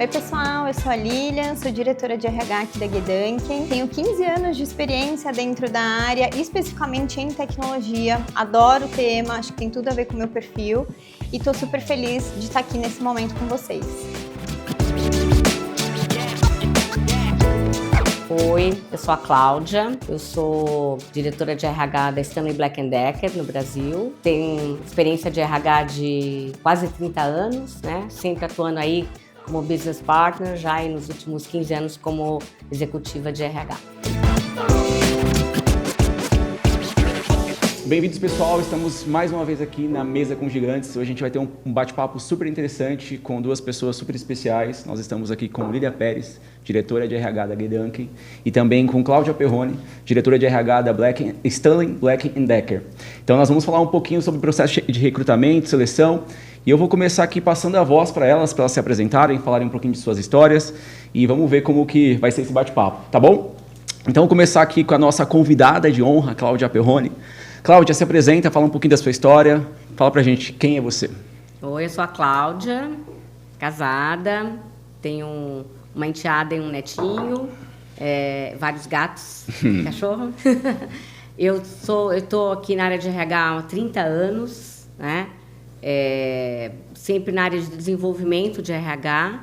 Oi pessoal, eu sou a Lilian, sou diretora de RH aqui da Gedanken. Tenho 15 anos de experiência dentro da área, especificamente em tecnologia. Adoro o tema, acho que tem tudo a ver com o meu perfil e estou super feliz de estar aqui nesse momento com vocês. Oi, eu sou a Cláudia, eu sou diretora de RH da Stanley Black & Decker no Brasil. Tenho experiência de RH de quase 30 anos, né? Sempre atuando aí como business partner, já e nos últimos 15 anos como executiva de RH. Bem-vindos, pessoal, estamos mais uma vez aqui na Mesa com Gigantes. Hoje a gente vai ter um bate-papo super interessante com duas pessoas super especiais. Nós estamos aqui com Lília Pérez, diretora de RH da Gedanken, e também com Cláudia Perrone, diretora de RH da Stanley Black & Decker. Então nós vamos falar um pouquinho sobre o processo de recrutamento, seleção, e eu vou começar aqui passando a voz para elas se apresentarem, falarem um pouquinho de suas histórias, e vamos ver como que vai ser esse bate-papo, tá bom? Então vou começar aqui com a nossa convidada de honra, Cláudia Perrone. Cláudia, se apresenta, fala um pouquinho da sua história, fala pra gente quem é você. Oi, eu sou a Cláudia, casada, tenho uma enteada e um netinho, vários gatos, cachorro. Eu tô aqui na área de RH há 30 anos, né? Sempre na área de desenvolvimento de RH.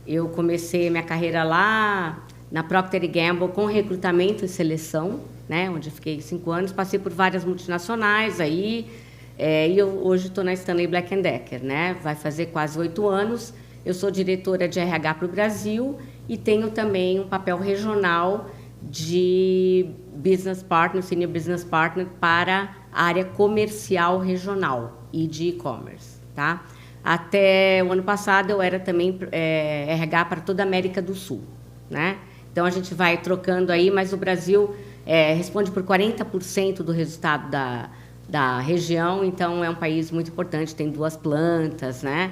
Eu comecei minha carreira lá na Procter & Gamble com recrutamento e seleção, né, onde eu fiquei 5 anos, passei por várias multinacionais aí, e eu hoje estou na Stanley Black & Decker, né, vai fazer quase 8 anos. Eu sou diretora de RH para o Brasil e tenho também um papel regional de business partner, senior business partner para a área comercial regional e de e-commerce, tá? Até o ano passado eu era também RH para toda a América do Sul, né? Então a gente vai trocando aí, mas o Brasil responde por 40% do resultado da região, então é um país muito importante, tem 2 plantas, né?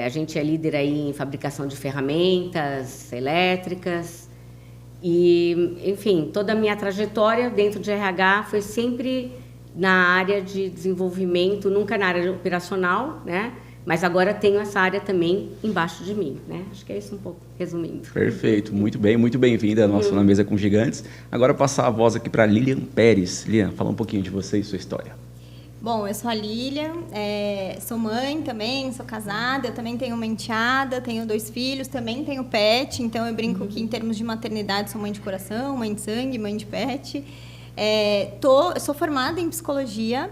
A gente é líder aí em fabricação de ferramentas elétricas e, enfim, toda a minha trajetória dentro de RH foi sempre na área de desenvolvimento, nunca na área operacional, né? Mas agora tenho essa área também embaixo de mim, né? Acho que é isso um pouco, resumindo. Perfeito, muito bem-vinda à nossa Na Mesa com Gigantes. Agora passar a voz aqui para Lilian Pérez. Lilian, fala um pouquinho de você e sua história. Bom, eu sou a Lilian, sou mãe também, sou casada, eu também tenho uma enteada, tenho 2 filhos, também tenho pet, então eu brinco que em termos de maternidade sou mãe de coração, mãe de sangue, mãe de pet. Eu sou formada em psicologia,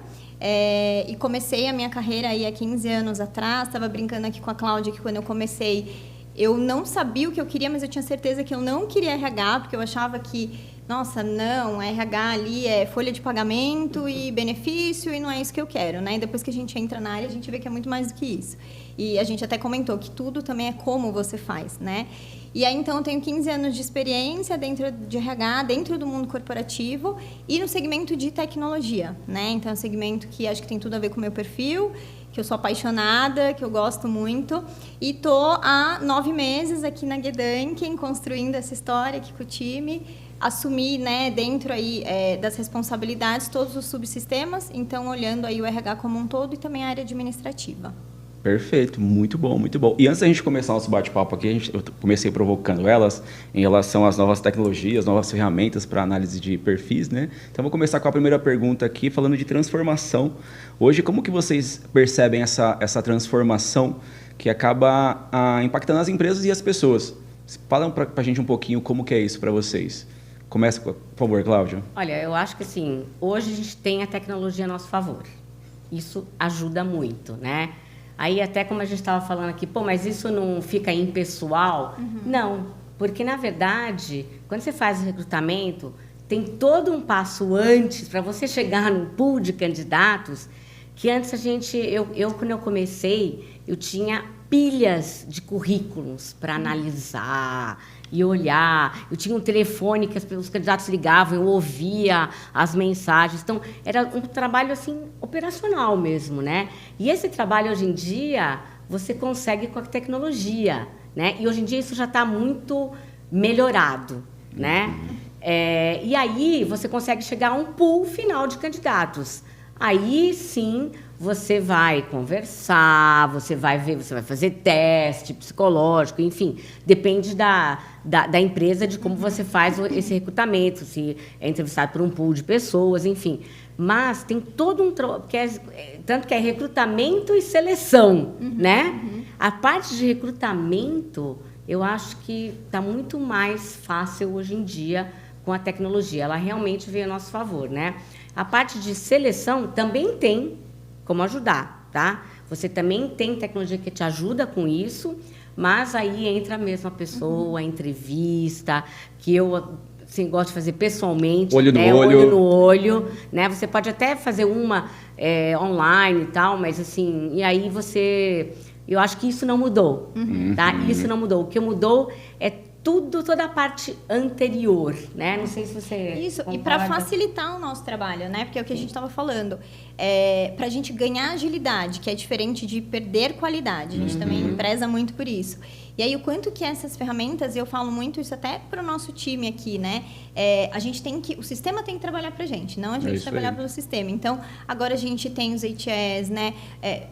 e comecei a minha carreira aí há 15 anos atrás. Estava brincando aqui com a Cláudia que quando eu comecei eu não sabia o que eu queria, mas eu tinha certeza que eu não queria RH, porque eu achava que, nossa, não, RH ali é folha de pagamento e benefício e não é isso que eu quero, né? E depois que a gente entra na área, a gente vê que é muito mais do que isso. E a gente até comentou que tudo também é como você faz, né? E aí, então, eu tenho 15 anos de experiência dentro de RH, dentro do mundo corporativo e no segmento de tecnologia, né? Então, é um segmento que acho que tem tudo a ver com o meu perfil, que eu sou apaixonada, que eu gosto muito. E estou há 9 meses aqui na Gedanken, construindo essa história aqui com o time. Assumi, né, dentro aí das responsabilidades todos os subsistemas, então olhando aí o RH como um todo e também a área administrativa. Perfeito, muito bom, muito bom. E antes da gente começar nosso bate-papo aqui, eu comecei provocando elas em relação às novas tecnologias, novas ferramentas para análise de perfis, né? Então, vou começar com a primeira pergunta aqui, falando de transformação. Hoje, como que vocês percebem essa transformação que acaba impactando as empresas e as pessoas? Falam para a gente um pouquinho como que é isso para vocês. Começa, por favor, Cláudia. Olha, eu acho que assim, hoje a gente tem a tecnologia a nosso favor. Isso ajuda muito, né? Aí até como a gente estava falando aqui, mas isso não fica impessoal? Não, porque na verdade, quando você faz o recrutamento, tem todo um passo antes para você chegar num pool de candidatos, que antes quando eu comecei, eu tinha pilhas de currículos para analisar e olhar. Eu tinha um telefone que os candidatos ligavam, eu ouvia as mensagens. Então, era um trabalho assim operacional mesmo, né? E esse trabalho, hoje em dia, você consegue com a tecnologia, né? E hoje em dia isso já está muito melhorado, né? E aí você consegue chegar a um pool final de candidatos. Aí sim você vai conversar, você vai ver, você vai fazer teste psicológico, enfim, depende da empresa, de como você faz esse recrutamento, se é entrevistado por um pool de pessoas, enfim. Mas tem todo tanto que é recrutamento e seleção, né? A parte de recrutamento, eu acho que está muito mais fácil hoje em dia com a tecnologia. Ela realmente veio a nosso favor, né? A parte de seleção também tem como ajudar, tá? Você também tem tecnologia que te ajuda com isso, mas aí entra mesmo a pessoa, a entrevista, que eu assim, gosto de fazer pessoalmente. Olho no né? olho. Olho no olho, né? Você pode até fazer uma online e tal, mas assim, e aí você... Eu acho que isso não mudou, tá? Isso não mudou. O que mudou é toda a parte anterior, né? Não sei se você Isso, concorda. e para facilitar o nosso trabalho, né? Porque é o que a gente estava falando. Para a gente ganhar agilidade, que é diferente de perder qualidade. A gente também preza muito por isso. E aí, o quanto que essas ferramentas, e eu falo muito isso até para o nosso time aqui, né? A gente tem que... O sistema tem que trabalhar para a gente, não a gente trabalhar pelo sistema. Então, agora a gente tem os HEs, né?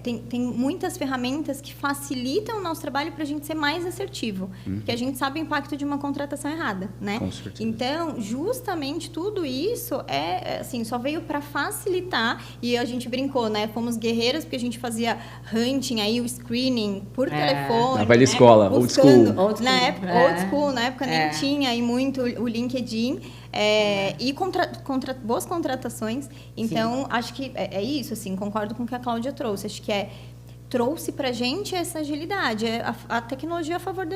Tem muitas ferramentas que facilitam o nosso trabalho para a gente ser mais assertivo. Porque a gente sabe o impacto de uma contratação errada, né? Com certeza. Então, justamente tudo isso assim, só veio para facilitar. E a gente brincou, né? Fomos guerreiras porque a gente fazia hunting, aí o screening por telefone. Na velha né? escola, old school. Na época, old school, na época nem tinha aí muito o LinkedIn. E boas contratações. Então, acho que é isso, assim, concordo com o que a Cláudia trouxe. Acho que trouxe pra gente essa agilidade, a tecnologia a favor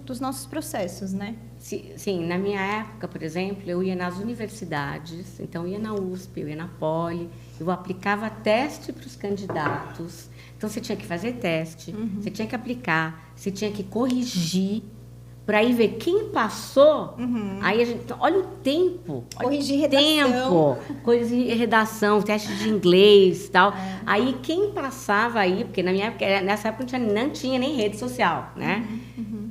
dos nossos processos, né? Sim, na minha época, por exemplo, eu ia nas universidades, então eu ia na USP, eu ia na Poli, eu aplicava teste para os candidatos. Então, você tinha que fazer teste, você tinha que aplicar, você tinha que corrigir, para ir ver quem passou. Aí a gente... Olha o tempo. Corrigir redação. Corrigir redação, teste de inglês e tal. Aí quem passava aí, porque nessa época não tinha nem rede social, né?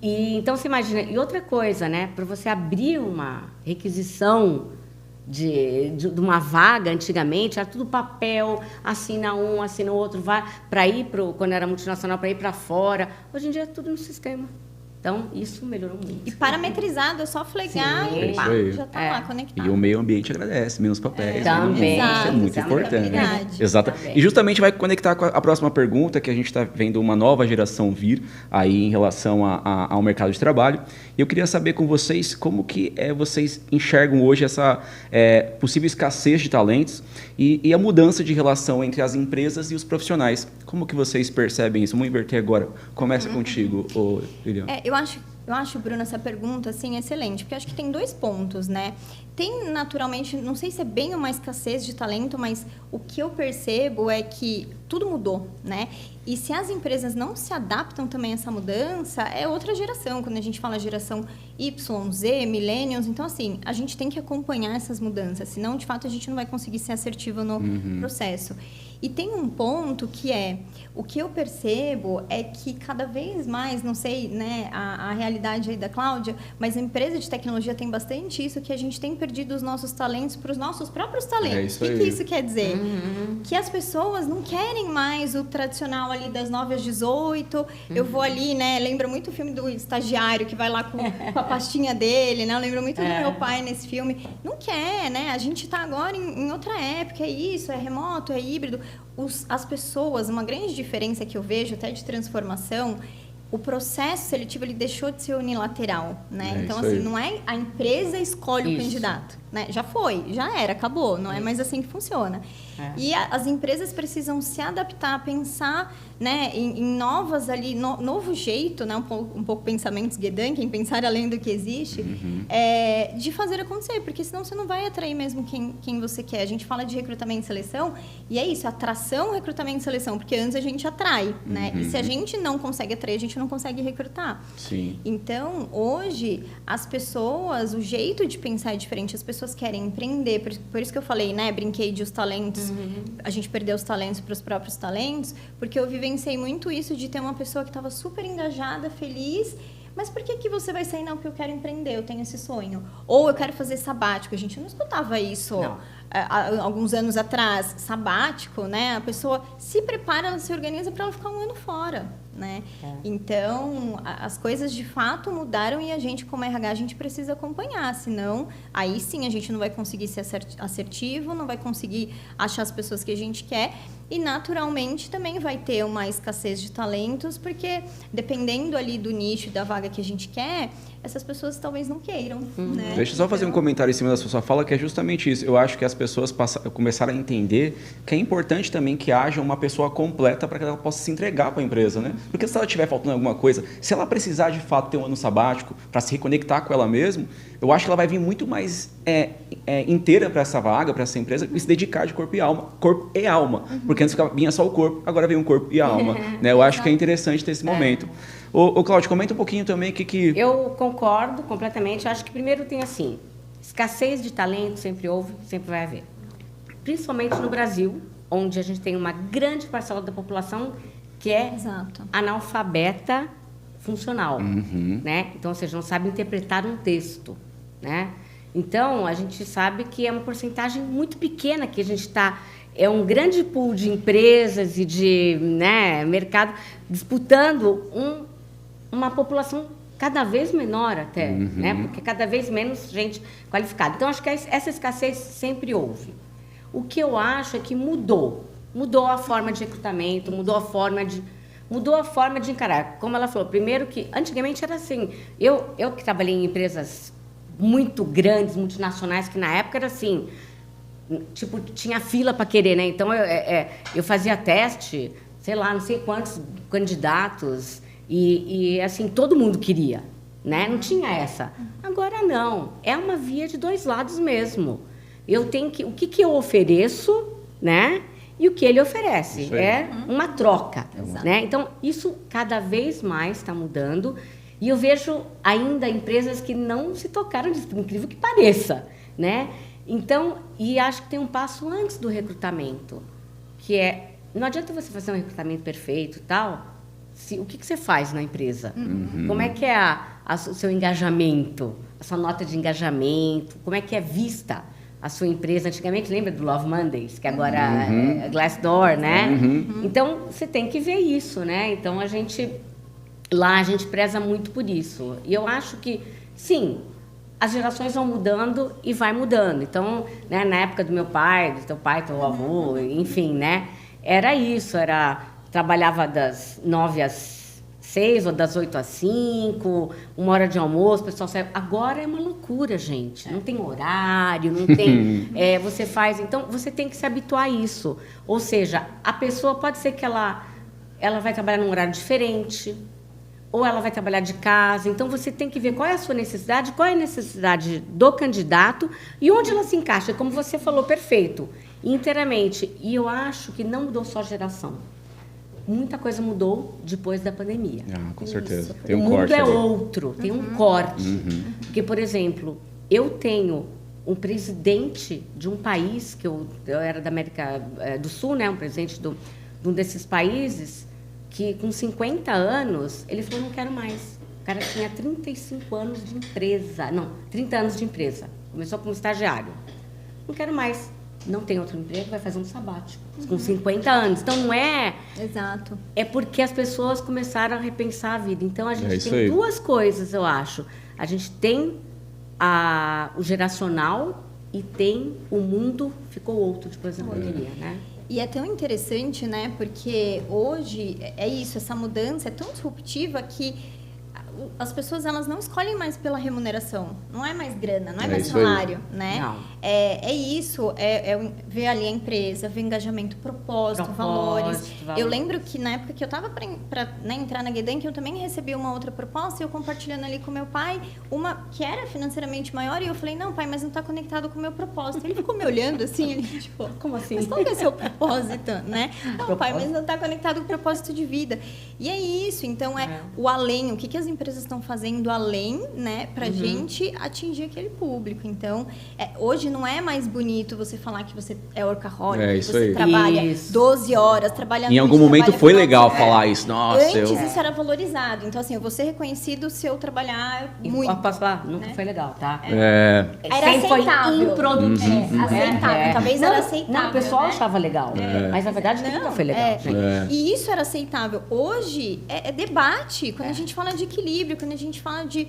E, então, você imagina... E outra coisa, né? Para você abrir uma requisição de uma vaga, antigamente, era tudo papel, assina um, assina o outro, vai para ir quando era multinacional, para ir para fora. Hoje em dia é tudo no sistema. Então, isso melhorou muito. E parametrizado, é só flegar e pá, já está lá conectado. E o meio ambiente agradece, menos papéis. Também. Isso é muito importante. Exato. Também. E justamente vai conectar com a próxima pergunta, que a gente está vendo uma nova geração vir aí em relação ao mercado de trabalho. E eu queria saber com vocês como que vocês enxergam hoje essa possível escassez de talentos e a mudança de relação entre as empresas e os profissionais. Como que vocês percebem isso? Vamos inverter agora. Começa contigo, Lilian. Eu acho, Bruno, essa pergunta assim, excelente, porque eu acho que tem 2 pontos, né? Tem, naturalmente, não sei se é bem uma escassez de talento, mas o que eu percebo é que tudo mudou, né? E se as empresas não se adaptam também a essa mudança, é outra geração. Quando a gente fala geração Y, Z, millennials, então, assim, a gente tem que acompanhar essas mudanças, senão, de fato, a gente não vai conseguir ser assertivo no processo. E tem um ponto que o que eu percebo é que cada vez mais, não sei, né, a realidade aí da Cláudia, mas a empresa de tecnologia tem bastante isso, que a gente tem perdido os nossos talentos para os nossos próprios talentos. O que isso quer dizer? Que as pessoas não querem mais o tradicional ali das 9 às 18, eu vou ali, né, lembra muito o filme do estagiário que vai lá com a pastinha dele, né, eu lembro muito do meu pai nesse filme. Não quer, né, a gente está agora em outra época, é isso, é remoto, é híbrido. As pessoas, uma grande diferença que eu vejo até de transformação, o processo seletivo ele deixou de ser unilateral, né? Então, assim, não é a empresa escolhe o candidato, né? Já foi, já era, acabou, não é mais assim que funciona. E as empresas precisam se adaptar, pensar, né, em novas ali, novo jeito, né, um pouco pensamentos Gedanken, pensar além do que existe, de fazer acontecer, porque senão você não vai atrair mesmo quem você quer. A gente fala de recrutamento e seleção, e é isso, atração, recrutamento e seleção, porque antes a gente atrai, né? E se a gente não consegue atrair, a gente não consegue recrutar. Sim. Então, hoje, as pessoas, o jeito de pensar é diferente, as pessoas querem empreender, por isso que eu falei, né, brinquei de os talentos, a gente perdeu os talentos para os próprios talentos, porque eu vivenciei muito isso de ter uma pessoa que estava super engajada, feliz, mas por que você vai sair? Não, porque eu quero empreender, eu tenho esse sonho. Ou eu quero fazer sabático. A gente não escutava isso alguns anos atrás, sabático, né? A pessoa se prepara, ela se organiza para ela ficar um ano fora, né? Então, as coisas de fato mudaram e a gente, como RH, a gente precisa acompanhar, senão aí sim a gente não vai conseguir ser assertivo, não vai conseguir achar as pessoas que a gente quer e naturalmente também vai ter uma escassez de talentos, porque dependendo ali do nicho, da vaga que a gente quer, essas pessoas talvez não queiram, né? Deixa eu só fazer um comentário em cima da sua fala, que é justamente isso. Eu acho que as pessoas começaram a entender que é importante também que haja uma pessoa completa para que ela possa se entregar para a empresa, né? Porque se ela estiver faltando alguma coisa, se ela precisar de fato ter um ano sabático para se reconectar com ela mesma, eu acho que ela vai vir muito mais inteira para essa vaga, para essa empresa, e se dedicar de corpo e alma. Porque antes vinha só o corpo, agora vem um corpo e a alma. Né? Eu acho que é interessante ter esse momento. Ô Cláudio, comenta um pouquinho também o que... Eu concordo completamente. Eu acho que primeiro tem assim, escassez de talento sempre houve, sempre vai haver. Principalmente no Brasil, onde a gente tem uma grande parcela da população que é analfabeta funcional. Né? Então, ou seja, não sabe interpretar um texto. Né? Então, a gente sabe que é uma porcentagem muito pequena que a gente está... É um grande pool de empresas e de mercado disputando uma população cada vez menor até, né? Porque cada vez menos gente qualificada. Então, acho que essa escassez sempre houve. O que eu acho é que mudou a forma de recrutamento, mudou a forma de encarar. Como ela falou, primeiro que antigamente era assim, eu que trabalhei em empresas muito grandes, multinacionais, que na época era assim, tipo, tinha fila para querer, né? Então, eu fazia teste, sei lá, não sei quantos candidatos, e assim, todo mundo queria, né? Não tinha essa. Agora, não. É uma via de dois lados mesmo. Eu tenho que... O que eu ofereço, né? E o que ele oferece. É uma troca, né? Então, isso cada vez mais está mudando. E eu vejo ainda empresas que não se tocaram disso, por incrível que pareça, né? Então, e acho que tem um passo antes do recrutamento, que é, não adianta você fazer um recrutamento perfeito e tal, o que você faz na empresa? Como é que é o seu engajamento, a sua nota de engajamento, como é que é vista a sua empresa? Antigamente, lembra do Love Mondays, que agora é Glassdoor, né? Então, você tem que ver isso, né? Então, a gente preza muito por isso. E eu acho que, sim, as gerações vão mudando e vai mudando. Então, né, na época do meu pai, do teu pai, teu avô, enfim, né? Era isso, trabalhava das 9 às 6 ou das 8 às 5, 1 hora de almoço, o pessoal saiu. Agora é uma loucura, gente. Não tem horário, não tem... você faz... Então, você tem que se habituar a isso. Ou seja, a pessoa pode ser que ela vai trabalhar num horário diferente, ou ela vai trabalhar de casa. Então, você tem que ver qual é a sua necessidade, qual é a necessidade do candidato e onde ela se encaixa. Como você falou, perfeito, inteiramente. E eu acho que não mudou só a geração. Muita coisa mudou depois da pandemia. Com certeza. Tem um corte. O mundo é outro, tem um corte. Porque, por exemplo, eu tenho um presidente de um país, que eu era da América do Sul, né, um presidente de um desses países, que com 50 anos, ele falou, não quero mais. O cara tinha 35 anos de empresa. Não, 30 anos de empresa. Começou como estagiário. Não quero mais. Não tem outro emprego, vai fazer um sabático. Com 50 anos. Então, não é... Exato. É porque as pessoas começaram a repensar a vida. Então, a gente tem duas coisas, eu acho. A gente tem o geracional e tem o mundo ficou outro depois da pandemia, né? E é tão interessante, né? Porque hoje é isso, essa mudança é tão disruptiva que as pessoas elas não escolhem mais pela remuneração, não é mais grana, não é mais salário, né? Não. É isso, ver ali a empresa, ver engajamento, propósito, valores. Eu lembro que na época que eu estava para entrar na Gedank, eu também recebi uma outra proposta e eu compartilhando ali com meu pai, uma que era financeiramente maior, e eu falei, não, pai, mas não está conectado com o meu propósito. Ele ficou me olhando assim, ele tipo, como assim? Mas qual que é o seu propósito, né? Não, pai, mas não está conectado com o propósito de vida. E é isso, então o além, o que as empresas estão fazendo além, né, pra gente atingir aquele público. Então, hoje não é mais bonito você falar que você é workaholic, É, que isso você aí. trabalha 12 horas, trabalha Em algum momento foi legal falar isso. Nossa, Antes isso era valorizado. Então, assim, eu vou ser reconhecido se eu trabalhar muito. Posso falar? Nunca foi legal, tá? Era Sempre foi aceitável. improdutivo. Aceitável. Talvez era Não, aceitável. Não, o pessoal né? achava legal. Mas na verdade nunca foi legal, gente. E isso era aceitável. Hoje é debate. Quando a gente fala de equilíbrio, quando a gente fala de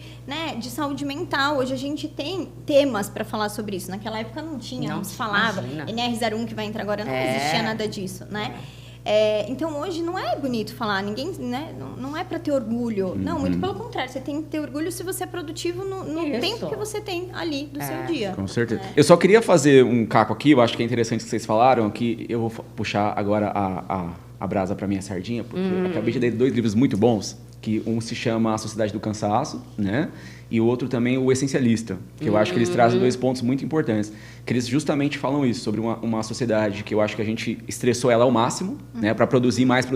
saúde mental, hoje a gente tem temas para falar sobre isso. Naquela época não tinha, não se falava. Imagina. NR01 que vai entrar agora, não existia nada disso, né? Então hoje não é bonito falar, ninguém, né? Não é para ter orgulho. Não, muito pelo contrário, você tem que ter orgulho se você é produtivo no tempo que você tem ali do seu dia. Com certeza. Eu só queria fazer um caco aqui, eu acho que é interessante que vocês falaram, que eu vou puxar agora a brasa para minha sardinha, porque eu acabei de ler 2 livros muito bons, que um se chama A Sociedade do Cansaço, né? E o outro também, O Essencialista, que eu acho que eles trazem 2 pontos muito importantes, que eles justamente falam isso, sobre uma sociedade que eu acho que a gente estressou ela ao máximo, né? Para produzir mais,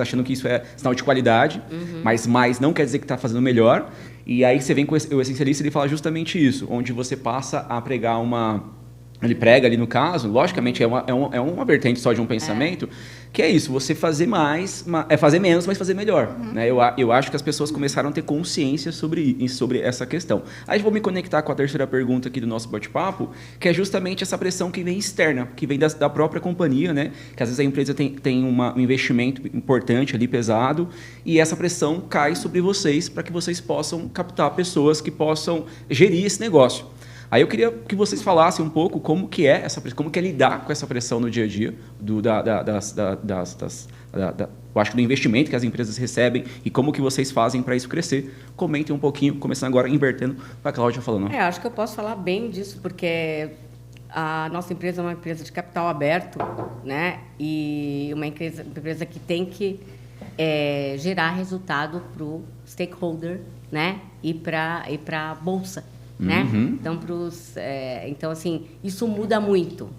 achando que isso é sinal de qualidade, mas mais não quer dizer que está fazendo melhor. E aí você vem com o Essencialista, ele fala justamente isso, onde você passa a pregar ele prega ali no caso, logicamente é uma vertente só de um pensamento, que é isso, você fazer mais, fazer menos, mas fazer melhor. Né? Eu acho que as pessoas começaram a ter consciência sobre essa questão. Aí eu vou me conectar com a terceira pergunta aqui do nosso bate-papo, que é justamente essa pressão que vem externa, que vem da própria companhia, né? Que às vezes a empresa tem um investimento importante ali, pesado, e essa pressão cai sobre vocês para que vocês possam captar pessoas que possam gerir esse negócio. Aí eu queria que vocês falassem um pouco como que é como que é lidar com essa pressão no dia a dia, eu acho que do investimento que as empresas recebem e como que vocês fazem para isso crescer. Comentem um pouquinho, começando agora, invertendo para a Cláudia falando. Acho que eu posso falar bem disso, porque a nossa empresa é uma empresa de capital aberto, né? E uma empresa que tem que gerar resultado para o stakeholder, né? E para a bolsa. Né? Então, assim, isso muda muito.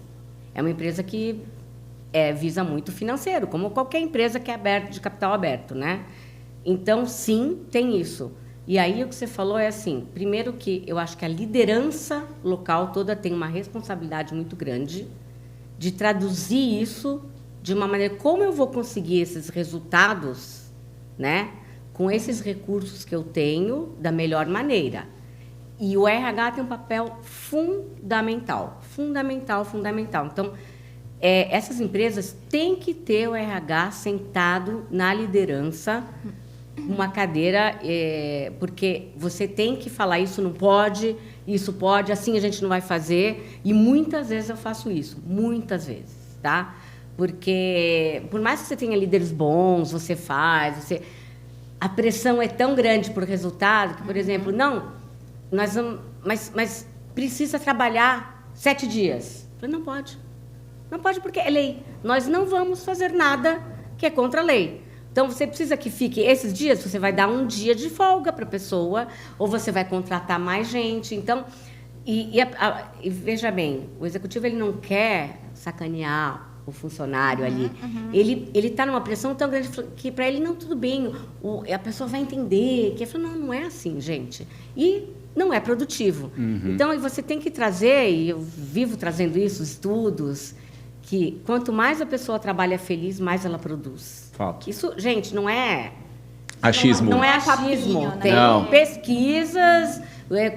É uma empresa que visa muito financeiro, como qualquer empresa que é de capital aberto, né? Então, sim, tem isso. E aí, o que você falou é assim, primeiro que eu acho que a liderança local toda tem uma responsabilidade muito grande de traduzir isso de uma maneira, como eu vou conseguir esses resultados, né? Com esses recursos que eu tenho, da melhor maneira. E o RH tem um papel fundamental. Então, essas empresas têm que ter o RH sentado na liderança, uma cadeira, porque você tem que falar isso não pode, isso pode, assim a gente não vai fazer. E muitas vezes eu faço isso, muitas vezes, tá? Porque, por mais que você tenha líderes bons, a pressão é tão grande por resultado que, por exemplo, nós vamos, mas precisa trabalhar 7 dias. Eu falei, não pode. Não pode porque é lei. Nós não vamos fazer nada que é contra a lei. Então, você precisa que fique esses dias, você vai dar um dia de folga para a pessoa, ou você vai contratar mais gente. Então, e veja bem, o executivo ele não quer sacanear o funcionário ali. Ele está numa pressão tão grande que para ele, não, tudo bem, a pessoa vai entender. Que ele fala, não é assim, gente. E não é produtivo. Então, você tem que trazer, e eu vivo trazendo isso, estudos, que quanto mais a pessoa trabalha feliz, mais ela produz. Fato. Isso, gente, não é... Achismo. Não é achismo. Né? Tem pesquisas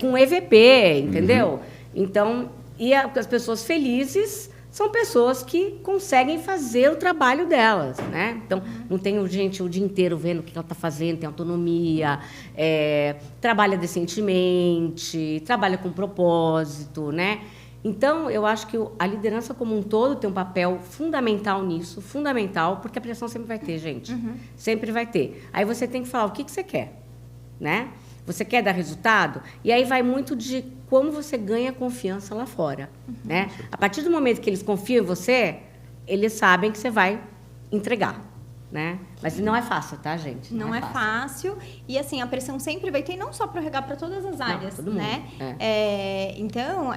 com EVP, entendeu? Então, e as pessoas felizes são pessoas que conseguem fazer o trabalho delas, né? Então, não tem gente o dia inteiro vendo o que ela está fazendo, tem autonomia, trabalha decentemente, trabalha com propósito, né? Então, eu acho que a liderança como um todo tem um papel fundamental nisso, fundamental, porque a pressão sempre vai ter, gente. Sempre vai ter. Aí você tem que falar o que você quer, né? Você quer dar resultado? E aí vai muito de como você ganha confiança lá fora, né? A partir do momento que eles confiam em você, eles sabem que você vai entregar, né? Mas não é fácil, tá, gente? Não é fácil. E, assim, a pressão sempre vai ter, não só para RH, para todas as áreas, todo mundo, né? Então,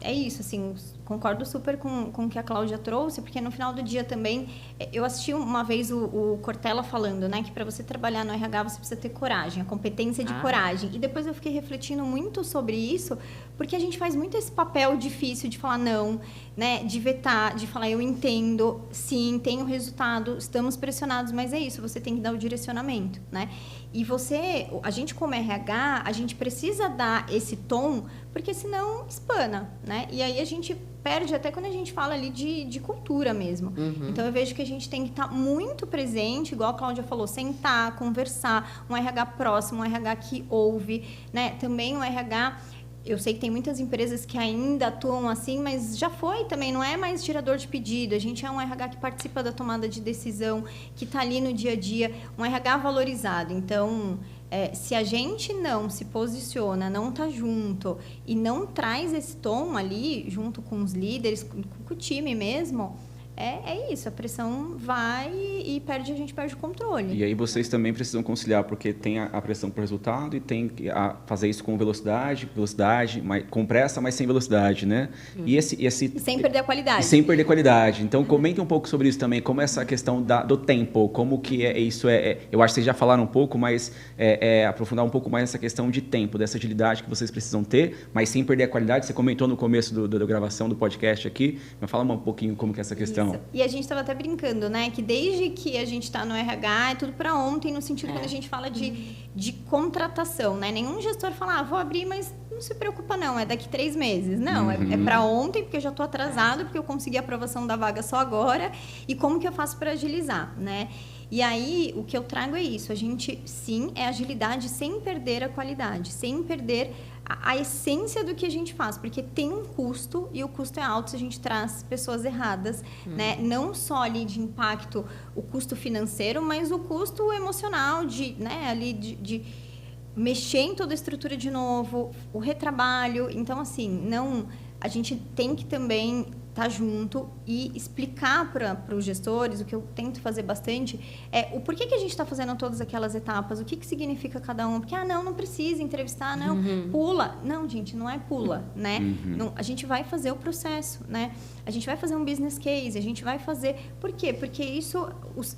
é isso, assim, concordo super com o que a Cláudia trouxe, porque no final do dia também, eu assisti uma vez o Cortella falando, né, que para você trabalhar no RH você precisa ter coragem, a competência de coragem. E depois eu fiquei refletindo muito sobre isso, porque a gente faz muito esse papel difícil de falar não, né, de vetar, de falar eu entendo, sim, tem o resultado, estamos pressionados, mas é isso, você tem que dar o direcionamento, né? E a gente como RH, a gente precisa dar esse tom, porque senão espana, né? E aí a gente perde até quando a gente fala ali de cultura mesmo. Então eu vejo que a gente tem que estar muito presente, igual a Cláudia falou, sentar, conversar, um RH próximo, um RH que ouve, né? Também um RH... Eu sei que tem muitas empresas que ainda atuam assim, mas já foi também, não é mais tirador de pedido. A gente é um RH que participa da tomada de decisão, que está ali no dia a dia, um RH valorizado. Então, se a gente não se posiciona, não está junto e não traz esse tom ali, junto com os líderes, com o time mesmo... É isso, a pressão vai e a gente perde o controle. E aí vocês também precisam conciliar, porque tem a pressão por resultado e tem que fazer isso com velocidade, com pressa, mas sem velocidade, né? E sem perder a qualidade. E sem perder a qualidade. Então, comente um pouco sobre isso também, como essa questão do tempo, como que isso eu acho que vocês já falaram um pouco, mas aprofundar um pouco mais essa questão de tempo, dessa agilidade que vocês precisam ter, mas sem perder a qualidade. Você comentou no começo da gravação do podcast aqui, mas fala um pouquinho como que é essa questão. Isso. E a gente estava até brincando, né? Que desde que a gente está no RH, é tudo para ontem, no sentido quando a gente fala de contratação, né? Nenhum gestor fala, vou abrir, mas não se preocupa não, é daqui 3 meses. Não, é para ontem, porque eu já estou atrasado, porque eu consegui a aprovação da vaga só agora. E como que eu faço para agilizar, né? E aí, o que eu trago é isso. A gente, sim, é agilidade sem perder a qualidade, sem perder a essência do que a gente faz, porque tem um custo e o custo é alto se a gente traz pessoas erradas, né? Não só ali de impacto, o custo financeiro, mas o custo emocional de mexer em toda a estrutura de novo, o retrabalho. Então, assim, a gente tem que também estar junto e explicar para os gestores, o que eu tento fazer bastante, o porquê que a gente está fazendo todas aquelas etapas, o que significa cada um. Porque, não precisa entrevistar, não, pula. Não, gente, não é pula, né? Não, a gente vai fazer o processo, né? A gente vai fazer um business case, a gente vai fazer... Por quê? Porque isso,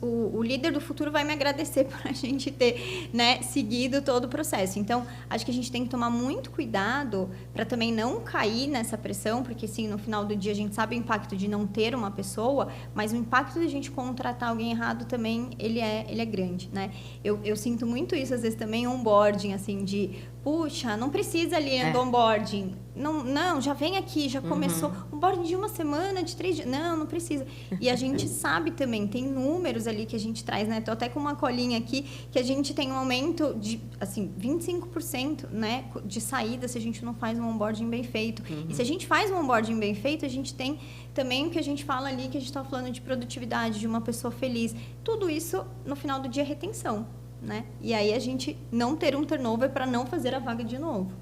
o líder do futuro vai me agradecer por a gente ter, né, seguido todo o processo. Então, acho que a gente tem que tomar muito cuidado para também não cair nessa pressão, porque, sim, no final do dia a gente sabe o impacto de não ter uma pessoa, mas o impacto de a gente contratar alguém errado também, ele é grande, né? Eu sinto muito isso, às vezes, também onboarding, assim, de... Puxa, não precisa ali do onboarding. Não, já vem aqui, já começou. Onboarding de 1 semana, de 3 dias. Não precisa. E a gente sabe também, tem números ali que a gente traz, né? Tô até com uma colinha aqui, que a gente tem um aumento de, assim, 25%, né? De saída, se a gente não faz um onboarding bem feito. E se a gente faz um onboarding bem feito, a gente tem também o que a gente fala ali, que a gente tá falando de produtividade, de uma pessoa feliz. Tudo isso, no final do dia, é retenção. Né? E aí a gente não ter um turnover para não fazer a vaga de novo.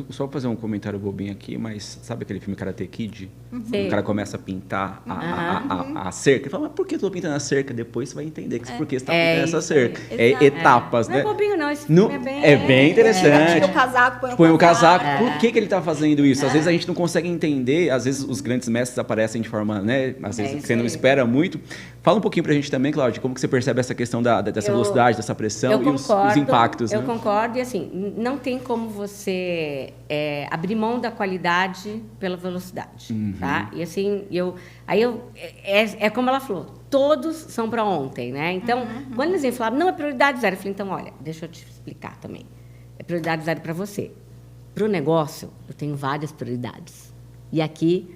Só fazer um comentário bobinho aqui, mas sabe aquele filme Karate Kid? O cara começa a pintar a cerca. Ele fala, mas por que eu tô pintando a cerca? Depois você vai entender por que você está pintando essa cerca. Etapas, né? Não é bobinho não, esse filme é bem interessante. Tira o casaco, põe o casaco. Por que ele está fazendo isso? Às vezes a gente não consegue entender, às vezes os grandes mestres aparecem de forma, né? Às vezes você não espera muito. Fala um pouquinho pra gente também, Cláudia, como que você percebe essa questão dessa velocidade, dessa pressão e os impactos. Eu concordo, e assim, não tem como você abrir mão da qualidade pela velocidade, tá? E assim, é como ela falou, todos são para ontem, né? Então, quando eles falaram, não, é prioridade 0, eu falei, então, olha, deixa eu te explicar também. É prioridade 0 para você. Para o negócio, eu tenho várias prioridades. E aqui,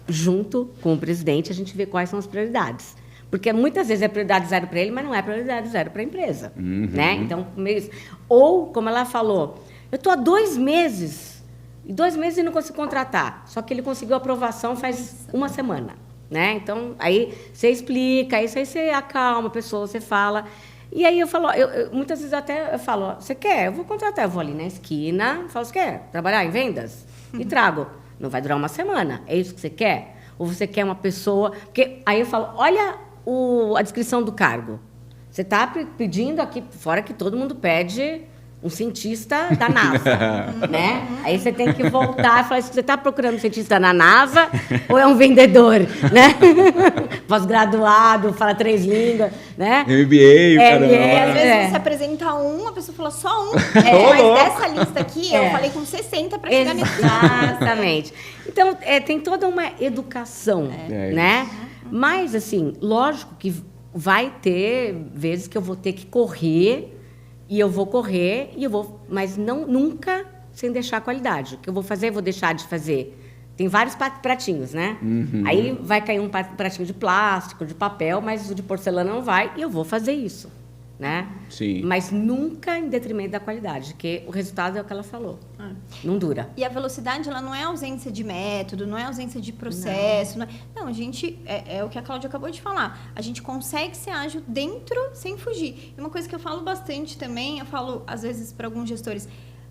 junto com o presidente, a gente vê quais são as prioridades. Porque muitas vezes é prioridade 0 para ele, mas não é prioridade 0 para a empresa. Né? Então, ou, como ela falou, eu estou há 2 meses, e 2 meses e não consigo contratar. Só que ele conseguiu aprovação faz 1 semana. Né? Então, aí você explica, aí você acalma a pessoa, você fala. E aí eu falo, muitas vezes até eu falo, você quer? Eu vou contratar, eu vou ali na esquina, falo, você quer trabalhar em vendas? E trago. Não vai durar 1 semana, é isso que você quer? Ou você quer uma pessoa... Porque aí eu falo, olha a descrição do cargo. Você está pedindo aqui, fora que todo mundo pede um cientista da NASA, né? Aí você tem que voltar e falar, você está procurando um cientista na NASA ou é um vendedor, né? Pós-graduado, fala 3 línguas, né? MBA, caramba. Às vezes você apresenta a pessoa fala só um. Mas dessa lista aqui, eu falei com 60 para chegar nesse. Exatamente. Então, tem toda uma educação, né? Mas, assim, lógico que vai ter vezes que eu vou ter que correr, e eu vou correr, mas nunca sem deixar a qualidade. O que eu vou fazer, vou deixar de fazer. Tem vários pratinhos, né? Aí vai cair um pratinho de plástico, de papel, mas o de porcelana não vai, e eu vou fazer isso, né? Sim. Mas nunca em detrimento da qualidade, porque o resultado é o que ela falou. Não dura. E a velocidade, ela não é ausência de método, não é ausência de processo. Não, a gente... É o que a Cláudia acabou de falar. A gente consegue ser ágil dentro, sem fugir. E uma coisa que eu falo bastante também, eu falo, às vezes, para alguns gestores...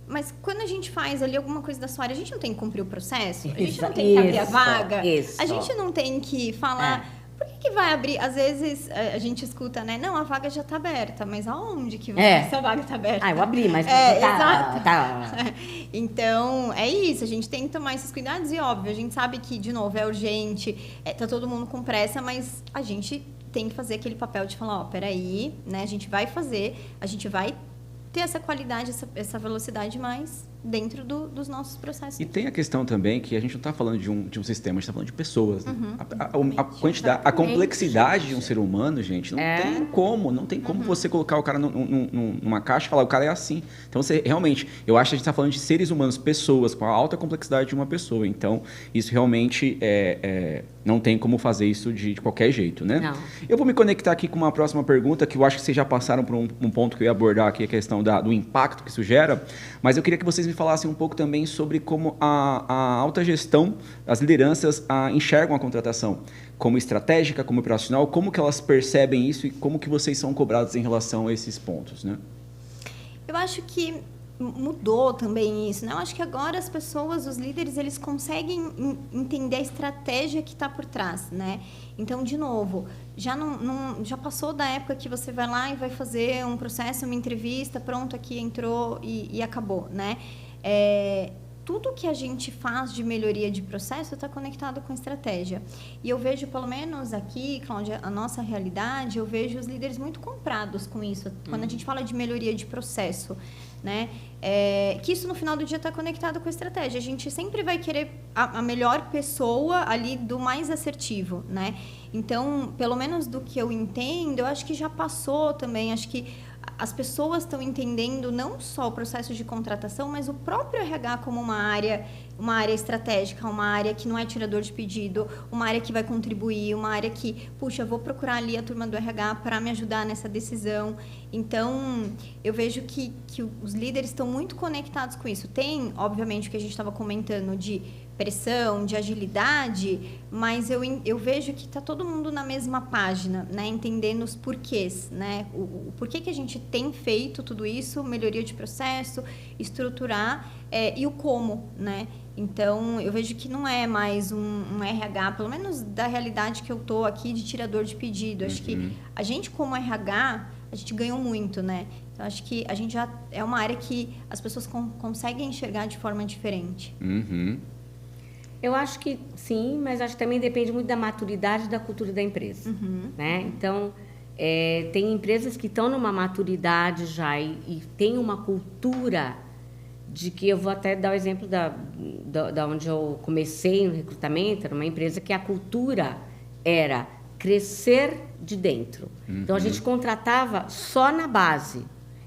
Mas quando a gente faz ali alguma coisa da sua área, a gente não tem que cumprir o processo? A gente não tem que abrir a vaga? A gente não tem que falar... Por que vai abrir? Às vezes a gente escuta, né? Não, a vaga já está aberta, mas aonde que essa vaga está aberta? Eu abri, mas exato. tá. Então, é isso. A gente tem que tomar esses cuidados e, óbvio, a gente sabe que, de novo, é urgente, tá todo mundo com pressa, mas a gente tem que fazer aquele papel de falar, peraí, né? A gente vai fazer, a gente vai ter essa qualidade, essa velocidade mais dentro dos nossos processos. E tem a questão também que a gente não está falando de um sistema, a gente está falando de pessoas. Né? A quantidade, a complexidade de um ser humano, gente, não tem como você colocar o cara numa caixa e falar, o cara é assim. Então, realmente, eu acho que a gente está falando de seres humanos, pessoas, com a alta complexidade de uma pessoa. Então, isso realmente não tem como fazer isso de qualquer jeito, né? Não. Eu vou me conectar aqui com uma próxima pergunta, que eu acho que vocês já passaram por um ponto que eu ia abordar aqui, a questão do impacto que isso gera, mas eu queria que vocês me falassem um pouco também sobre como a alta gestão, as lideranças enxergam a contratação, como estratégica, como operacional, como que elas percebem isso e como que vocês são cobrados em relação a esses pontos, né? Eu acho que mudou também isso, né? Eu acho que agora as pessoas, os líderes, eles conseguem entender a estratégia que está por trás, né? Então, de novo, já passou da época que você vai lá e vai fazer um processo, uma entrevista, pronto, aqui entrou e acabou, né? Tudo que a gente faz de melhoria de processo está conectado com estratégia. E eu vejo, pelo menos aqui, Cláudia, a nossa realidade, eu vejo os líderes muito comprados com isso. Quando a gente fala de melhoria de processo, né? Que isso no final do dia está conectado com a estratégia. A gente sempre vai querer a melhor pessoa ali do mais assertivo, né? Então, pelo menos do que eu entendo, eu acho que já passou também, acho que as pessoas estão entendendo não só o processo de contratação, mas o próprio RH como uma área estratégica, uma área que não é tirador de pedido, uma área que vai contribuir, uma área que, puxa, vou procurar ali a turma do RH para me ajudar nessa decisão. Então, eu vejo que os líderes estão muito conectados com isso. Tem, obviamente, o que a gente estava comentando de pressão, de agilidade, mas eu vejo que está todo mundo na mesma página, né? Entendendo os porquês, né? O porquê que a gente tem feito tudo isso, melhoria de processo, estruturar e o como, né? Então, eu vejo que não é mais um RH, pelo menos da realidade que eu estou aqui, de tirador de pedido. Acho que a gente, como RH, a gente ganhou muito, né? Então, acho que a gente já é uma área que as pessoas conseguem enxergar de forma diferente. Eu acho que sim, mas acho que também depende muito da maturidade e da cultura da empresa, né? Então, tem empresas que estão numa maturidade já e tem uma cultura de que eu vou até dar o exemplo da onde eu comecei no recrutamento, era uma empresa que a cultura era crescer de dentro. Então, a gente contratava só na base.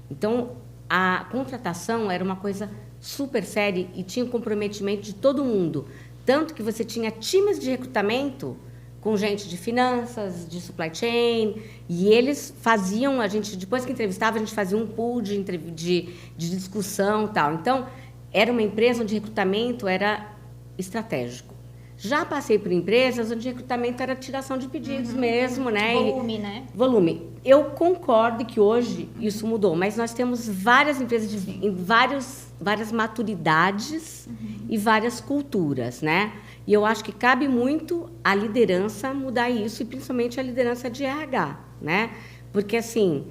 Então, a contratação era uma coisa super séria e tinha um comprometimento de todo mundo. Tanto que você tinha times de recrutamento com gente de finanças, de supply chain, e eles faziam, depois que entrevistava, a gente fazia um pool de discussão e tal. Então, era uma empresa onde recrutamento era estratégico. Já passei por empresas onde recrutamento era tiração de pedidos mesmo, né? Volume, né? Volume. Eu concordo que hoje isso mudou, mas nós temos várias empresas em várias maturidades e várias culturas, né? E eu acho que cabe muito à liderança mudar isso, e principalmente a liderança de RH, né? Porque, assim,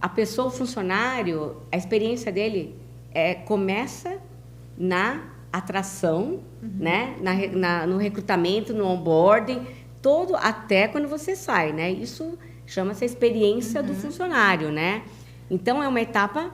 a pessoa, o funcionário, a experiência dele começa na atração, né? No recrutamento, no onboarding, todo até quando você sai, né? Isso chama-se a experiência do funcionário, né? Então, é uma etapa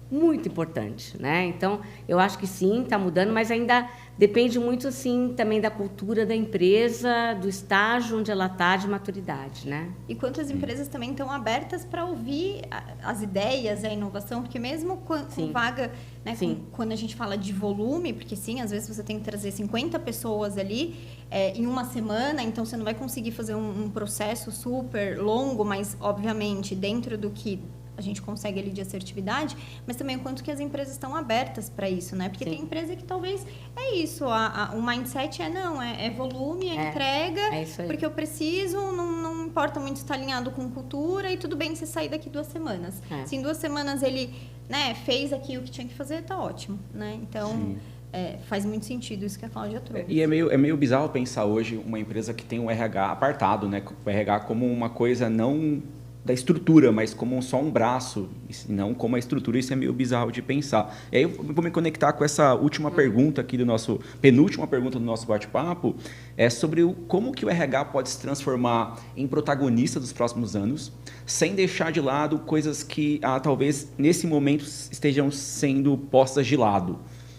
muito importante, né? Então, eu acho que sim, está mudando, mas ainda depende muito, assim, também da cultura da empresa, do estágio onde ela está de maturidade, né? E quanto as empresas também estão abertas para ouvir as ideias, a inovação, porque mesmo com vaga, né, quando a gente fala de volume, porque sim, às vezes você tem que trazer 50 pessoas ali em uma semana, então você não vai conseguir fazer um processo super longo, mas obviamente dentro do que a gente consegue ali de assertividade, mas também o quanto que as empresas estão abertas para isso, né? Porque tem empresa que talvez é isso, o mindset é volume, entrega, porque eu preciso, não importa muito se está alinhado com cultura e tudo bem você sair daqui 2 semanas. Se em 2 semanas ele, né, fez aqui o que tinha que fazer, tá ótimo, né? Então, faz muito sentido isso que a Cláudia trouxe. E é meio bizarro pensar hoje uma empresa que tem um RH apartado, né? O RH como uma coisa não da estrutura, mas como só um braço, e não como a estrutura. Isso é meio bizarro de pensar. E aí eu vou me conectar com essa última pergunta aqui penúltima pergunta do nosso bate-papo, sobre como que o RH pode se transformar em protagonista dos próximos anos, sem deixar de lado coisas que talvez nesse momento estejam sendo postas de lado.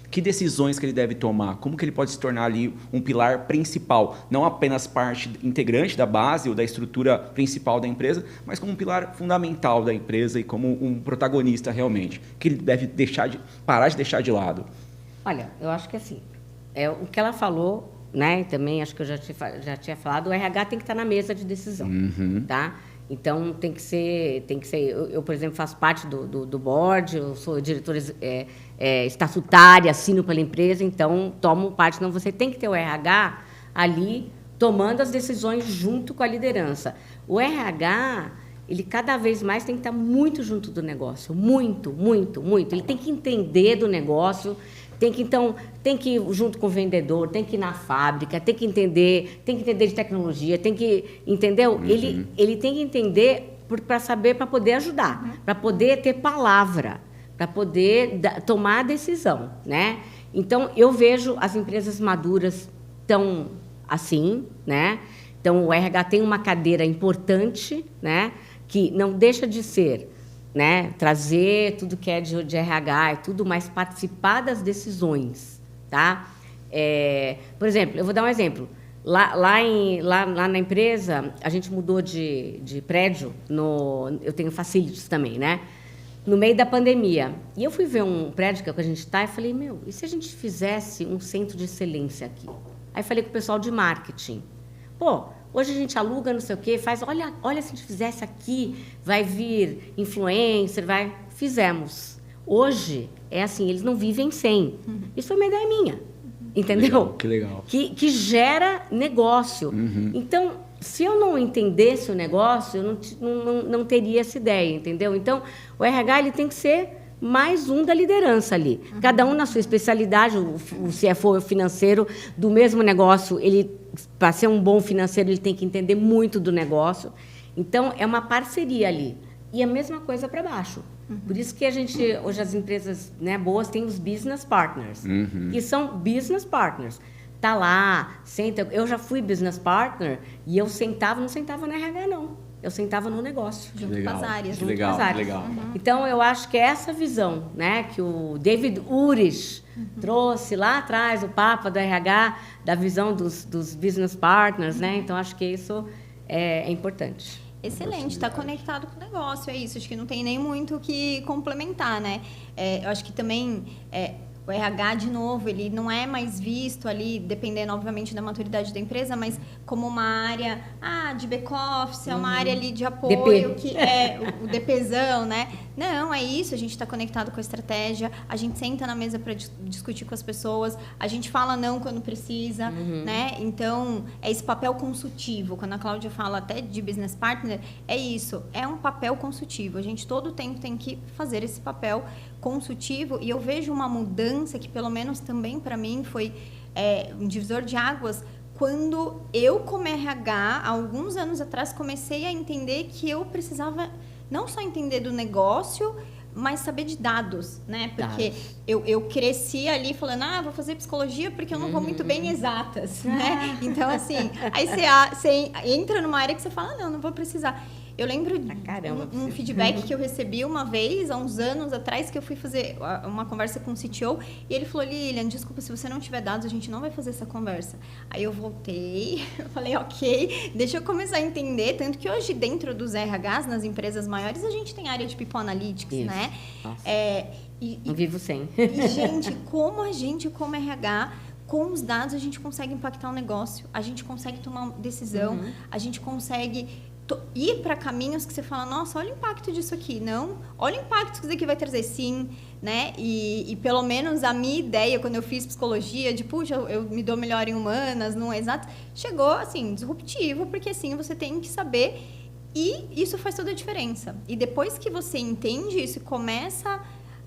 Que decisões que ele deve tomar? Como que ele pode se tornar ali um pilar principal? Não apenas parte integrante da base ou da estrutura principal da empresa, mas como um pilar fundamental da empresa e como um protagonista realmente. Que ele deve parar de deixar de lado. Olha, eu acho que assim, o que ela falou, né? Também acho que eu já tinha falado, o RH tem que estar na mesa de decisão, tá? Então, tem que ser eu, por exemplo, faço parte do board, eu sou diretora estatutária, assino pela empresa, então tomo parte. Então, você tem que ter o RH ali tomando as decisões junto com a liderança. O RH, ele cada vez mais tem que estar muito junto do negócio, muito, muito, muito. Ele tem que entender do negócio, tem que ir junto com o vendedor, tem que ir na fábrica, tem que entender de tecnologia, entendeu? Ele tem que entender para saber, para poder ajudar, para poder ter palavra, para poder tomar a decisão, né? Então, eu vejo as empresas maduras tão assim, né? Então, o RH tem uma cadeira importante, né? Que não deixa de ser, né, trazer tudo que é de RH e tudo, mas participar das decisões, tá? Por exemplo, eu vou dar um exemplo. Lá na empresa, a gente mudou de prédio, eu tenho facilities também, né? No meio da pandemia. E eu fui ver um prédio que a gente está e falei, e se a gente fizesse um centro de excelência aqui? Aí falei com o pessoal de marketing. Hoje a gente aluga, não sei o quê, olha se a gente fizesse aqui, vai vir influencer, Fizemos. Hoje, é assim, eles não vivem sem. Isso foi uma ideia minha, entendeu? Que legal. Que gera negócio. Então, se eu não entendesse o negócio, eu não teria essa ideia, entendeu? Então, o RH ele tem que ser mais um da liderança ali. Cada um na sua especialidade, o CFO financeiro do mesmo negócio, para ser um bom financeiro, ele tem que entender muito do negócio. Então, é uma parceria ali. E a mesma coisa para baixo. Por isso que hoje as empresas, né, boas têm os business partners, que são business partners. Tá lá, senta. Eu já fui business partner e eu não sentava no RH, não. Eu sentava no negócio. Junto com as áreas. Legal. Então, eu acho que é essa visão, né, que o David Urich trouxe lá atrás, o Papa do RH, da visão dos business partners, né? Então, acho que isso é importante. Excelente, está conectado com o negócio, é isso. Acho que não tem nem muito o que complementar, né? Eu acho que também o RH, de novo, ele não é mais visto ali, dependendo, obviamente, da maturidade da empresa, mas como uma área de back-office, é uma área ali de apoio, que é o DPzão, né? Não, é isso, a gente está conectado com a estratégia, a gente senta na mesa para discutir com as pessoas, a gente fala não quando precisa, né? Então, é esse papel consultivo. Quando a Cláudia fala até de business partner, é isso, é um papel consultivo. A gente todo tempo tem que fazer esse papel consultivo, e eu vejo uma mudança que, pelo menos também para mim, foi um divisor de águas, quando eu, como RH, há alguns anos atrás, comecei a entender que eu precisava não só entender do negócio, mas saber de dados, né? Porque eu cresci ali falando, vou fazer psicologia porque eu não vou muito bem em exatas, né? Então, assim, aí você entra numa área que você fala, não vou precisar. Eu lembro de um feedback que eu recebi uma vez, há uns anos atrás, que eu fui fazer uma conversa com o CTO, e ele falou, Lilian, desculpa, se você não tiver dados, a gente não vai fazer essa conversa. Aí eu voltei, eu falei, ok, deixa eu começar a entender, tanto que hoje, dentro dos RHs, nas empresas maiores, a gente tem área de People Analytics, né? Não vivo sem. E, gente, como RH, com os dados, a gente consegue impactar o negócio, a gente consegue tomar uma decisão, a gente consegue ir para caminhos que você fala, nossa, olha o impacto disso aqui. Não, olha o impacto que isso daqui vai trazer, sim, né? E pelo menos a minha ideia, quando eu fiz psicologia, de, puxa, eu me dou melhor em humanas, não é exato, chegou, assim, disruptivo, porque, assim, você tem que saber, e isso faz toda a diferença. E depois que você entende isso e começa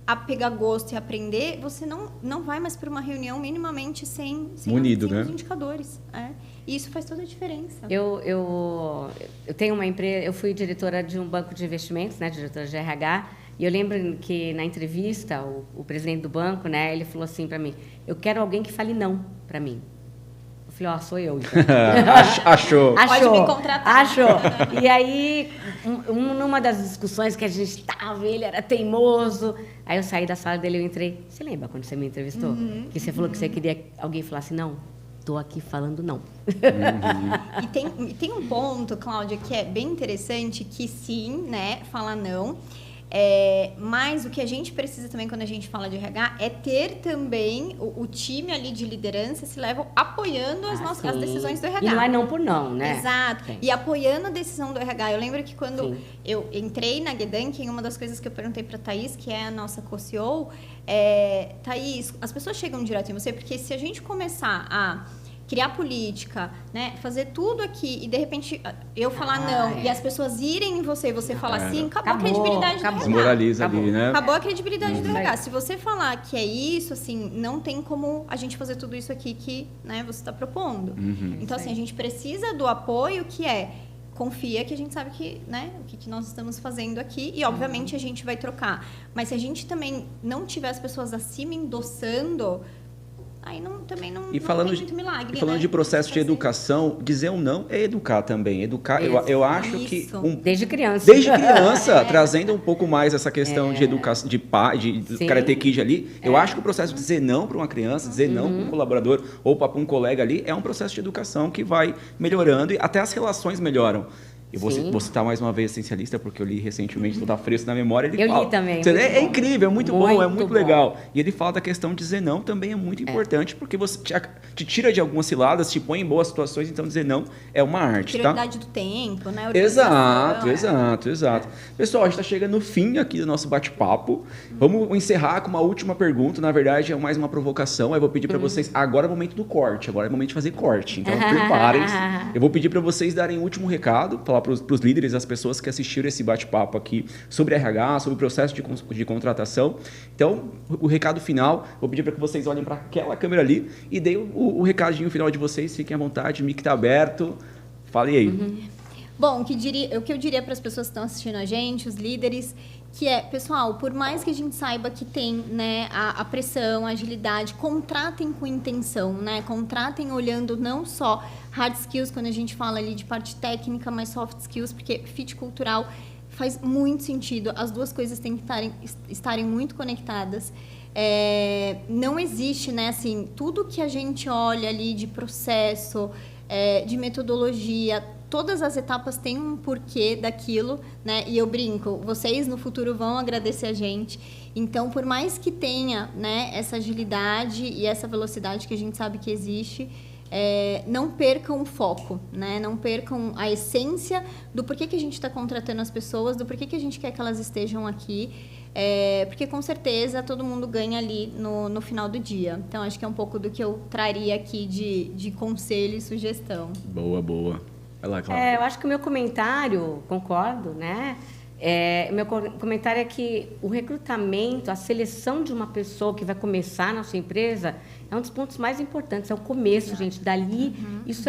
a pegar gosto e aprender, você não vai mais para uma reunião minimamente sem Munido, sem né? os indicadores. E isso faz toda a diferença. Eu tenho uma empresa, eu fui diretora de um banco de investimentos, né, diretora de RH, e eu lembro que na entrevista o presidente do banco, né, ele falou assim para mim, eu quero alguém que fale não para mim. Eu falei, sou eu, então. Achou. Pode me contratar. Achou. E aí, numa das discussões que a gente estava, ele era teimoso. Aí eu saí da sala dele e eu entrei. Você lembra quando você me entrevistou? Que você falou que você queria que alguém falasse não? Estou aqui falando não. E tem um ponto, Cláudia, que é bem interessante, que sim, né, fala não. Mas o que a gente precisa também quando a gente fala de RH é ter também o time ali de liderança se levam apoiando as decisões do RH. E não é não por não, né? Exato. Sim. E apoiando a decisão do RH. Eu lembro que quando eu entrei na Gedanken, uma das coisas que eu perguntei para a Thaís, que é a nossa co-CEO, Thaís, as pessoas chegam direto em você, porque se a gente começar a criar política, né, fazer tudo aqui e de repente eu falar não e as pessoas irem em você e você falar sim, acabou a credibilidade do RH. Desmoraliza ali, né? Acabou a credibilidade do RH. Se você falar que é isso, assim, não tem como a gente fazer tudo isso aqui que, né, você está propondo. Então, assim, a gente precisa do apoio que confia que a gente sabe que, né, o que nós estamos fazendo aqui e, obviamente, a gente vai trocar. Mas se a gente também não tiver as pessoas acima endossando, aí também não tem muito milagre. E falando de processo de educação, dizer um não é educar também. Educar, eu acho que... Desde criança. Desde criança, trazendo um pouco mais essa questão de educação, de Karate Kid ali, eu acho que o processo de dizer não para uma criança, dizer não para um colaborador ou para um colega ali, é um processo de educação que vai melhorando e até as relações melhoram. Eu vou citar mais uma vez Essencialista, porque eu li recentemente, então tá fresco na memória. Ele fala, li também. É incrível, é muito bom, é muito legal. E ele fala da questão de dizer não também é muito importante, porque você te tira de algumas ciladas, te põe em boas situações, então dizer não é uma arte, prioridade do tempo, né? Exato. Pessoal, a gente está chegando no fim aqui do nosso bate-papo. Vamos encerrar com uma última pergunta, na verdade é mais uma provocação. Eu vou pedir para vocês, agora é o momento do corte, agora é o momento de fazer corte, então preparem-se. Eu vou pedir para vocês darem o último recado, falar para os líderes, as pessoas que assistiram esse bate-papo aqui sobre RH, sobre o processo de contratação. Então, o recado final, vou pedir para que vocês olhem para aquela câmera ali e deem o recadinho final de vocês, fiquem à vontade, o mic está aberto, fale aí. Bom, o que eu diria para as pessoas que estão assistindo a gente, os líderes, que pessoal, por mais que a gente saiba que tem, né, a pressão, a agilidade, contratem com intenção, né? Contratem olhando não só hard skills, quando a gente fala ali de parte técnica, mas soft skills, porque fit cultural faz muito sentido. As duas coisas têm que estarem muito conectadas. Não existe, né, assim, tudo que a gente olha ali de processo, de metodologia, todas as etapas têm um porquê daquilo, né? E eu brinco, vocês no futuro vão agradecer a gente. Então, por mais que tenha, né, essa agilidade e essa velocidade que a gente sabe que existe, não percam o foco, né? Não percam a essência do porquê que a gente está contratando as pessoas, do porquê que a gente quer que elas estejam aqui. Porque, com certeza, todo mundo ganha ali no final do dia. Então, acho que é um pouco do que eu traria aqui de conselho e sugestão. Boa. Vai lá, Cláudia. Eu acho que o meu comentário, concordo, né? Meu comentário é que o recrutamento, a seleção de uma pessoa que vai começar na sua empresa é um dos pontos mais importantes. É o começo, gente. Dali, isso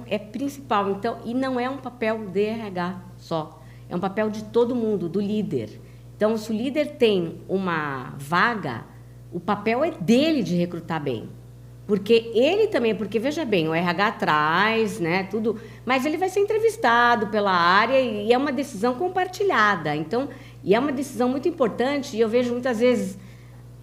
é principal. Então, e não é um papel de RH só. é um papel de todo mundo, do líder. Então, se o líder tem uma vaga, o papel é dele de recrutar bem. Porque ele também, porque veja bem, o RH traz, né, tudo, mas ele vai ser entrevistado pela área e é uma decisão compartilhada. Então, e é uma decisão muito importante, e eu vejo muitas vezes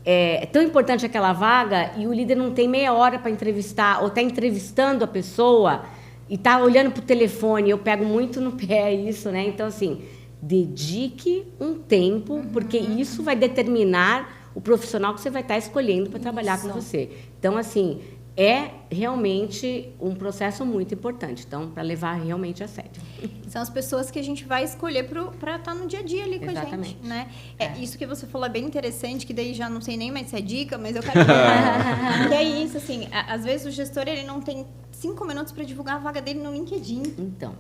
é tão importante aquela vaga e o líder não tem meia hora para entrevistar, ou está entrevistando a pessoa e está olhando para o telefone. Eu pego muito no pé isso, né? Então, assim, dedique um tempo, porque isso vai determinar o profissional que você vai estar escolhendo para trabalhar com você. Então, assim, é realmente um processo muito importante. Então, para levar realmente a sério. São as pessoas que a gente vai escolher para estar no dia a dia ali com a gente, né? Isso que você falou é bem interessante, que daí já não sei nem mais se é dica, mas eu quero que é isso, assim, às vezes o gestor ele não tem 5 minutos para divulgar a vaga dele no LinkedIn. Então,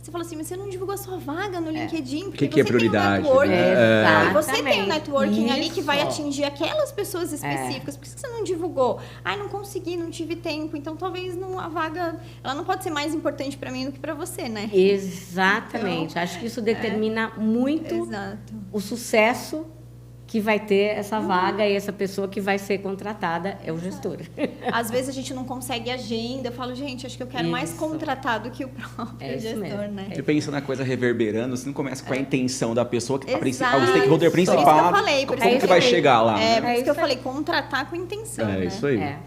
você fala assim, mas você não divulgou a sua vaga no LinkedIn, porque que é você prioridade, tem um networking. né? E você tem um networking Isso. ali que vai atingir aquelas pessoas específicas. Por que você não divulgou? Ai, não consegui, não tive tempo. Então, talvez a vaga, ela não pode ser mais importante para mim do que para você, né? exatamente. Acho que isso determina muito Exato. o sucesso que vai ter essa vaga e essa pessoa que vai ser contratada é o gestor. Às vezes a gente não consegue agenda. Eu falo, gente, acho que eu quero mais Isso. contratado que o próprio É isso gestor, mesmo. né? Você pensa na coisa reverberando, você não começa com a intenção da pessoa, que tá Exato. o stakeholder principal. Por isso que eu falei, por isso como que que eu vai falei. chegar lá? É, né? por isso que eu isso falei, contratar com intenção, né? Isso aí. É.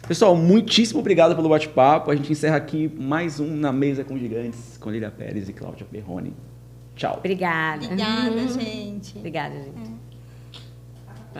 Pessoal, muitíssimo obrigado pelo bate-papo. A gente encerra aqui mais um Na Mesa com Gigantes, com Lília Pérez e Cláudia Perrone. Tchau. Obrigada. Obrigada, gente. Obrigada, gente.